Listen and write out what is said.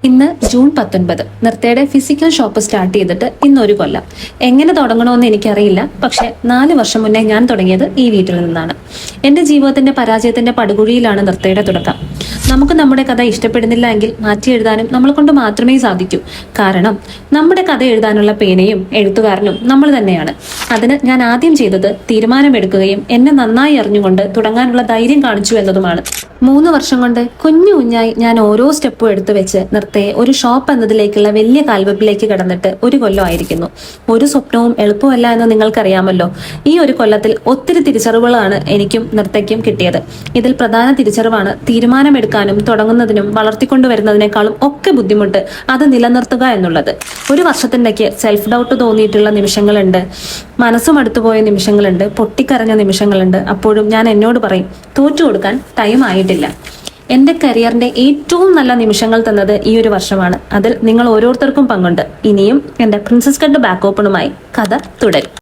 ഇന്ന് June 19. നൃത്തയുടെ physical shop start ചെയ്തിട്ട് ഇന്നൊരു കൊല്ലം. എങ്ങനെ തുടങ്ങണമെന്ന് എനിക്കറിയില്ല. പക്ഷെ 4 വർഷം മുന്നേ ഞാൻ തുടങ്ങിയത് ഈ വീട്ടിൽ നിന്നാണ്. എൻ്റെ ജീവിതത്തിന്റെ പരാജയത്തിന്റെ പടുകുഴിയിലാണ് നൃത്തയുടെ തുടക്കം. നമുക്ക് നമ്മുടെ കഥ ഇഷ്ടപ്പെടുന്നില്ല എങ്കിൽ മാറ്റി എഴുതാനും നമ്മളെ കൊണ്ട് മാത്രമേ സാധിക്കൂ. കാരണം നമ്മുടെ കഥ എഴുതാനുള്ള പേനയും എഴുത്തുകാരനും നമ്മൾ തന്നെയാണ്. അതിന് ഞാൻ ആദ്യം ചെയ്തത് തീരുമാനമെടുക്കുകയും എന്നെ നന്നായി അറിഞ്ഞുകൊണ്ട് തുടങ്ങാനുള്ള ധൈര്യം കാണിച്ചു എന്നതുമാണ്. 3 വർഷം കൊണ്ട് കുഞ്ഞു കുഞ്ഞായി ഞാൻ ഓരോ സ്റ്റെപ്പും എടുത്തു വെച്ച് നൃത്തയെ ഒരു ഷോപ്പ് എന്നതിലേക്കുള്ള വലിയ കാൽവെപ്പിലേക്ക് കടന്നിട്ട് ഒരു കൊല്ലമായിരിക്കുന്നു. ഒരു സ്വപ്നവും എളുപ്പമല്ല എന്ന് നിങ്ങൾക്കറിയാമല്ലോ. ഈ ഒരു കൊല്ലത്തിൽ ഒത്തിരി തിരിച്ചറിവുകളാണ് എനിക്കും നൃത്തയ്ക്കും കിട്ടിയത്. ഇതിൽ പ്രധാന തിരിച്ചറിവാണ് തീരുമാനമെടുക്കാനും തുടങ്ങുന്നതിനും വളർത്തിക്കൊണ്ടുവരുന്നതിനേക്കാളും ഒക്കെ ബുദ്ധിമുട്ട് അത് നിലനിർത്തുക എന്നുള്ളത്. ഒരു വർഷത്തിനിടയ്ക്ക് സെൽഫ് ഡൗട്ട് തോന്നിയിട്ടുള്ള നിമിഷങ്ങളുണ്ട്, മനസ്സും അടുത്തുപോയ നിമിഷങ്ങളുണ്ട്, പൊട്ടിക്കരഞ്ഞ നിമിഷങ്ങളുണ്ട്. അപ്പോഴും ഞാൻ എന്നോട് പറയും, തോറ്റു കൊടുക്കാൻ ടൈം ആയിട്ടില്ല. എന്റെ കരിയറിന്റെ ഏറ്റവും നല്ല നിമിഷങ്ങൾ തന്നത് ഈ ഒരു വർഷമാണ്. അതിൽ നിങ്ങൾ ഓരോരുത്തർക്കും പങ്കുണ്ട്. ഇനിയും എന്റെ പ്രിൻസസ് കട്ട് ബാക്ക് ഓപ്പണുമായി കഥ തുടരും.